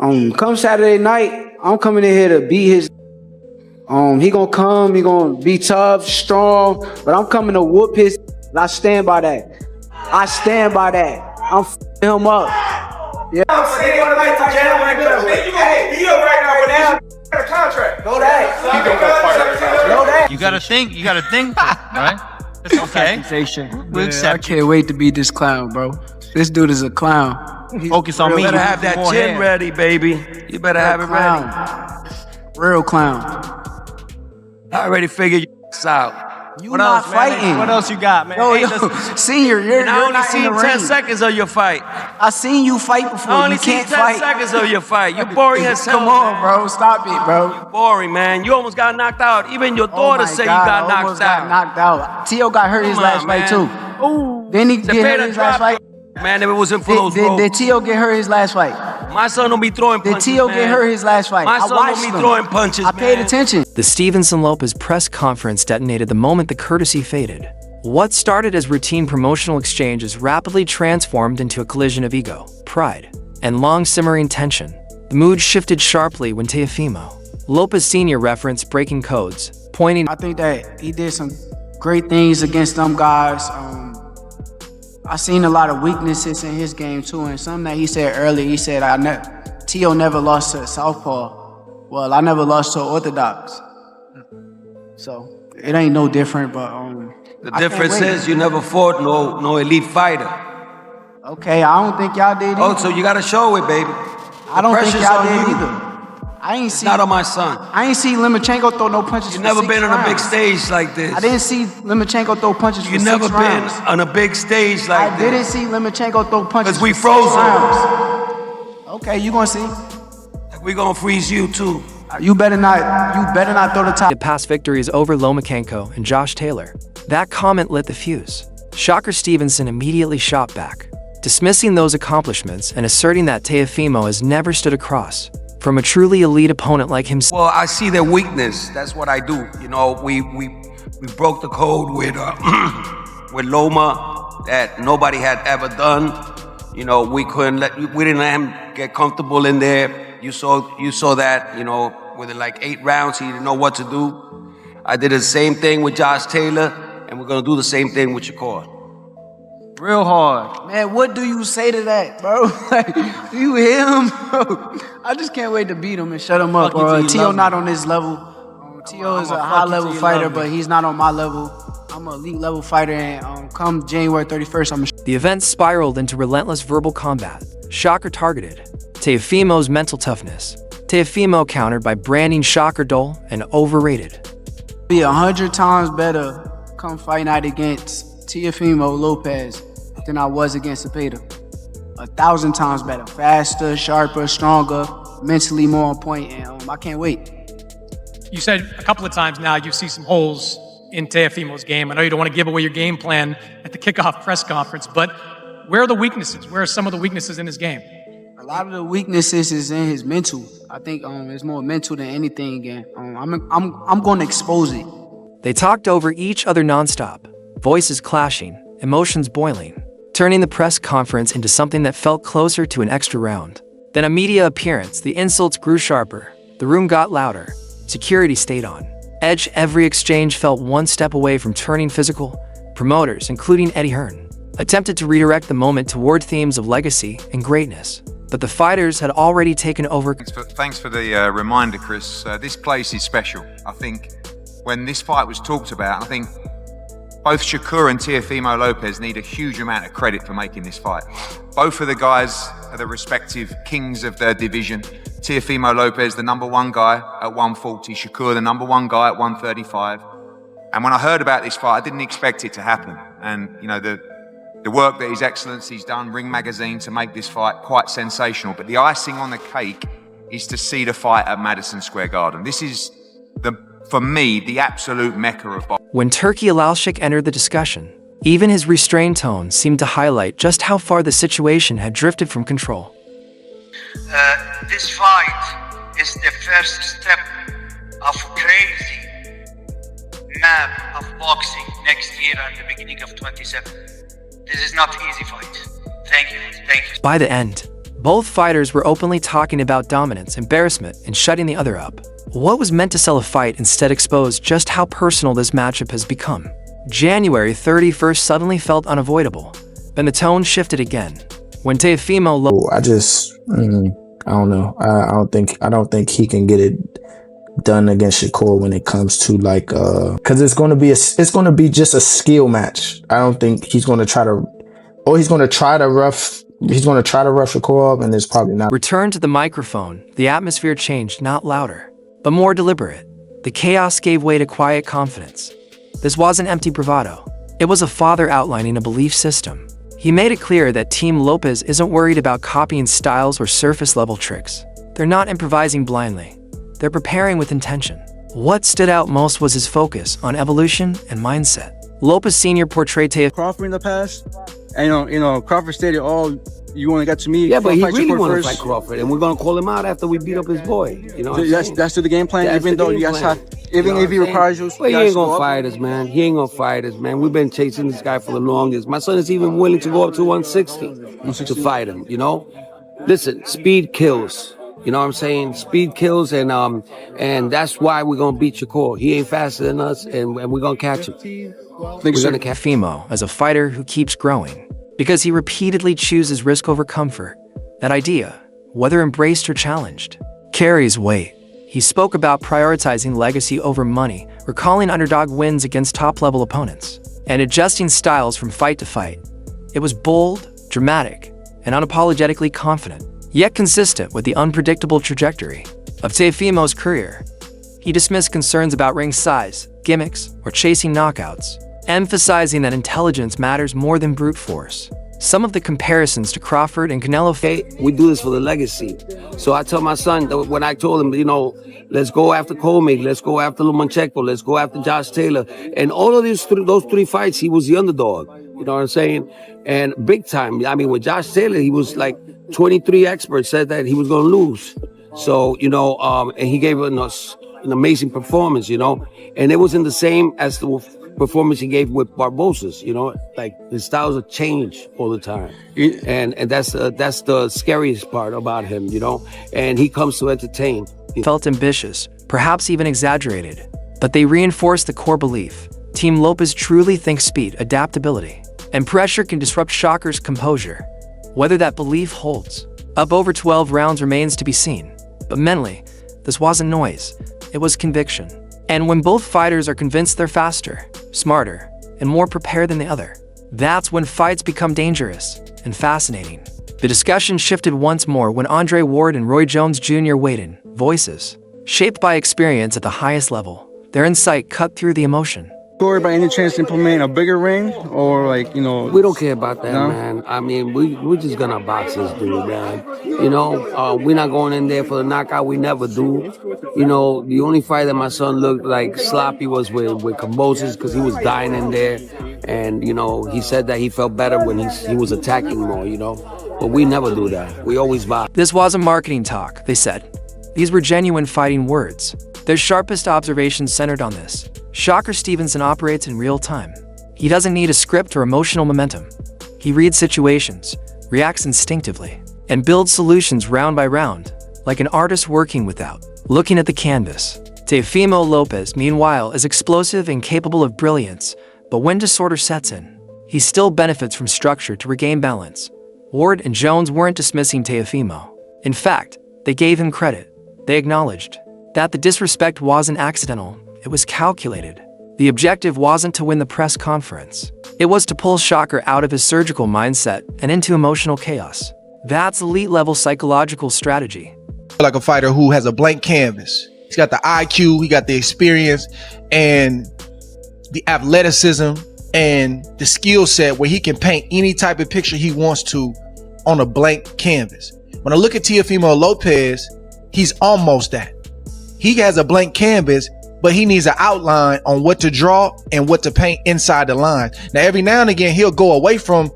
Come Saturday night, I'm coming in here to beat his. He gonna come, he gonna be tough, strong, but I'm coming to whoop his. I stand by that. I stand by that. I'm f***ing him up. Yeah. I'm saying you like to jam when it comes. You gonna be up right now with a contract. Know that. Know that. You gotta think, right? It's okay. Man, I can't wait to beat this clown, bro. This dude is a clown. Focus on me. You better have that chin ready, baby. You better have it ready. Real clown. I already figured you out. You not fighting. What else you got, man? Yo, Senior, you're I only not seen in the 10 ring. seconds of your fight. I seen you fight before. I only You seen can't 10 fight. seconds of your fight. You're boring as hell. Come on, bro. Stop it, bro. Boring, man. You almost got knocked out. Even your daughter say you got knocked out. Knocked out. Tio got hurt his last fight too. Ooh. Didn't he get hurt his last fight? Man, if it wasn't for those Did Tio get hurt his last fight? My son don't be throwing punches, Did Tio man. get hurt his last fight? My I son watched don't be him. throwing punches, I paid man. attention. The Stevenson-Lopez press conference detonated the moment the courtesy faded. What started as routine promotional exchanges rapidly transformed into a collision of ego, pride, and long-simmering tension. The mood shifted sharply when Teofimo Lopez Sr. referenced breaking codes, pointing. I think that he did some great things against them guys. I seen a lot of weaknesses in his game too, and something that he said earlier. He said, Tio never lost to a southpaw. Well, I never lost to an orthodox. So it ain't no different, but The difference is you never fought no elite fighter. Okay, I don't think y'all did either. Oh, so you gotta show it, baby. I don't think pressure's y'all on did you. either. I ain't see. Not on my son. I ain't see Limachenko throw no punches. You for never 6 been on a big rounds. stage like this. I didn't see Limachenko throw punches for You 6 never been rounds. on a big stage like I this. didn't see Limachenko throw punches 'Cause we for 6 froze him. rounds. Okay, you gonna see. We gonna freeze you too. You better not throw the top. Past victories over Lomachenko and Josh Taylor. That comment lit the fuse. Shakur Stevenson immediately shot back, dismissing those accomplishments and asserting that Teofimo has never stood across from a truly elite opponent like himself. Well, I see their weakness. That's what I do. You know, we broke the code with with Loma that nobody had ever done. You know, we didn't let him get comfortable in there. You saw that. You know, within like 8 rounds, he didn't know what to do. I did the same thing with Josh Taylor, and we're gonna do the same thing with Shakur. Real hard. Man, what do you say to that, bro? Like, do you hear him, bro? I just can't wait to beat him and shut him up, bro. Tio not on this level. Tio is a high-level fighter, but he's not on my level. I'm an elite level fighter, and come January 31st, I'm The event spiraled into relentless verbal combat. Shakur targeted Teofimo's mental toughness. Teofimo countered by branding Shakur dull and overrated. Be 100 times better come fight night against Teofimo Lopez than I was against Cepeda. 1,000 times better. Faster, sharper, stronger, mentally more on point, and I can't wait. You said a couple of times now you see some holes in Teofimo's game. I know you don't want to give away your game plan at the kickoff press conference, but where are the weaknesses? Where are some of the weaknesses in his game? A lot of the weaknesses is in his mental. I think it's more mental than anything again. I'm going to expose it. They talked over each other nonstop, voices clashing, emotions boiling, turning the press conference into something that felt closer to an extra round. Then a media appearance, the insults grew sharper, the room got louder, security stayed on edge. Every exchange felt one step away from turning physical. Promoters, including Eddie Hearn, attempted to redirect the moment toward themes of legacy and greatness, but the fighters had already taken over. Thanks for the reminder, Chris. This place is special. I think when this fight was talked about, I think both Shakur and Teofimo Lopez need a huge amount of credit for making this fight. Both of the guys are the respective kings of their division. Teofimo Lopez, the #1 guy at 140, Shakur, the #1 guy at 135. And when I heard about this fight, I didn't expect it to happen. And you know, the work that His Excellency's done, Ring Magazine, to make this fight quite sensational. But the icing on the cake is to see the fight at Madison Square Garden. This is, for me, the absolute mecca of boxing. When Turki Alalshik entered the discussion, even his restrained tone seemed to highlight just how far the situation had drifted from control. This fight is the first step of crazy map of boxing next year at the beginning of 27. This is not an easy fight. Thank you. By the end, Both fighters were openly talking about dominance, embarrassment, and shutting the other up. What was meant to sell a fight instead exposed just how personal this matchup has become. January 31st suddenly felt unavoidable. Then the tone shifted again. When Teofimo Lopez... I don't know. I don't think he can get it done against Shakur when it comes to like because it's going to be just a skill match. I don't think he's going to try to rough Shakur up, and it's probably not. Returned to the microphone, the atmosphere changed, not louder, but more deliberate. The chaos gave way to quiet confidence. This wasn't empty bravado. It was a father outlining a belief system. He made it clear that Team Lopez isn't worried about copying styles or surface-level tricks. They're not improvising blindly. They're preparing with intention. What stood out most was his focus on evolution and mindset. Lopez Sr. portrayed Crawford in the past, and you know, Crawford stated, "Oh, you only got to me." Yeah, but he fight really Shakur wanted to first. fight Crawford, and we're gonna call him out after we beat up his boy. You know, That's the game plan. That's Even the though game you guys plan. have, even if he requires you, well, he guys ain't go gonna up. fight us, man. He ain't gonna fight us, man. We've been chasing this guy for the longest. My son is even willing to go up to 160 to fight him. You know, listen, speed kills. You know what I'm saying? Speed kills, and that's why we're gonna beat Shakur. He ain't faster than us, and we're gonna catch him. We're gonna catch Teofimo as a fighter who keeps growing because he repeatedly chooses risk over comfort. That idea, whether embraced or challenged, carries weight. He spoke about prioritizing legacy over money, recalling underdog wins against top-level opponents, and adjusting styles from fight to fight. It was bold, dramatic, and unapologetically confident, yet consistent with the unpredictable trajectory of Teofimo's career. He dismissed concerns about ring size, gimmicks, or chasing knockouts, emphasizing that intelligence matters more than brute force. Some of the comparisons to Crawford and Canelo... we do this for the legacy. So I tell my son, that when I told him, you know, let's go after Colmig, let's go after Lomachenko, let's go after Josh Taylor. And all of those three fights, he was the underdog. You know what I'm saying? And big time. I mean, with Josh Taylor, he was like 23 experts said that he was going to lose. So, you know, and he gave us an amazing performance, you know. And it wasn't the same as the performance he gave with Barbosa's, you know, like his styles have changed all the time, and that's the scariest part about him, you know. And he comes to entertain. Felt ambitious, perhaps even exaggerated, but they reinforced the core belief: Team Lopez truly thinks speed, adaptability, and pressure can disrupt Shakur's composure. Whether that belief holds up over 12 rounds remains to be seen, but mentally, this wasn't noise; it was conviction. And when both fighters are convinced they're faster, smarter, and more prepared than the other, that's when fights become dangerous and fascinating. The discussion shifted once more when Andre Ward and Roy Jones Jr. weighed in, voices shaped by experience at the highest level. Their insight cut through the emotion. By any chance implement a bigger ring, or like, you know? We don't care about that, no? man. I mean, we're just gonna box this dude, man. You know, we're not going in there for the knockout. We never do. You know, the only fight that my son looked like sloppy was with Kambosos, because he was dying in there. And, you know, he said that he felt better when he was attacking more, you know. But we never do that. We always box. This wasn't marketing talk, they said. These were genuine fighting words. Their sharpest observations centered on this: Shakur Stevenson operates in real time. He doesn't need a script or emotional momentum. He reads situations, reacts instinctively, and builds solutions round by round, like an artist working without looking at the canvas. Teofimo Lopez, meanwhile, is explosive and capable of brilliance, but when disorder sets in, he still benefits from structure to regain balance. Ward and Jones weren't dismissing Teofimo. In fact, they gave him credit. They acknowledged that the disrespect wasn't accidental, it was calculated. The objective wasn't to win the press conference. It was to pull Shakur out of his surgical mindset and into emotional chaos. That's elite-level psychological strategy. Like a fighter who has a blank canvas. He's got the IQ, he got the experience, and the athleticism, and the skill set where he can paint any type of picture he wants to on a blank canvas. When I look at Teofimo Lopez, he's almost that. He has a blank canvas, but he needs an outline on what to draw and what to paint inside the lines. Now, every now and again, he'll go away from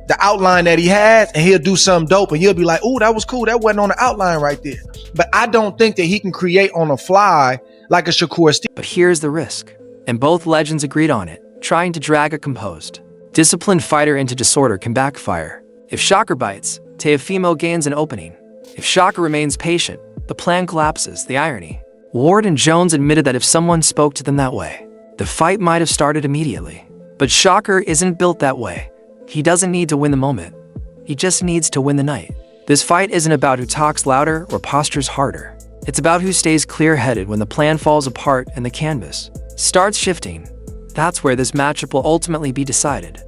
the outline that he has and he'll do something dope, and he'll be like, "Oh, that was cool. That wasn't on the outline right there." But I don't think that he can create on the fly like a Shakur Stevenson. But here's the risk, and both legends agreed on it: trying to drag a composed, disciplined fighter into disorder can backfire. If Shakur bites, Teofimo gains an opening. If Shakur remains patient, the plan collapses. The irony. Ward and Jones admitted that if someone spoke to them that way, the fight might have started immediately. But Shakur isn't built that way. He doesn't need to win the moment. He just needs to win the night. This fight isn't about who talks louder or postures harder. It's about who stays clear-headed when the plan falls apart and the canvas starts shifting. That's where this matchup will ultimately be decided.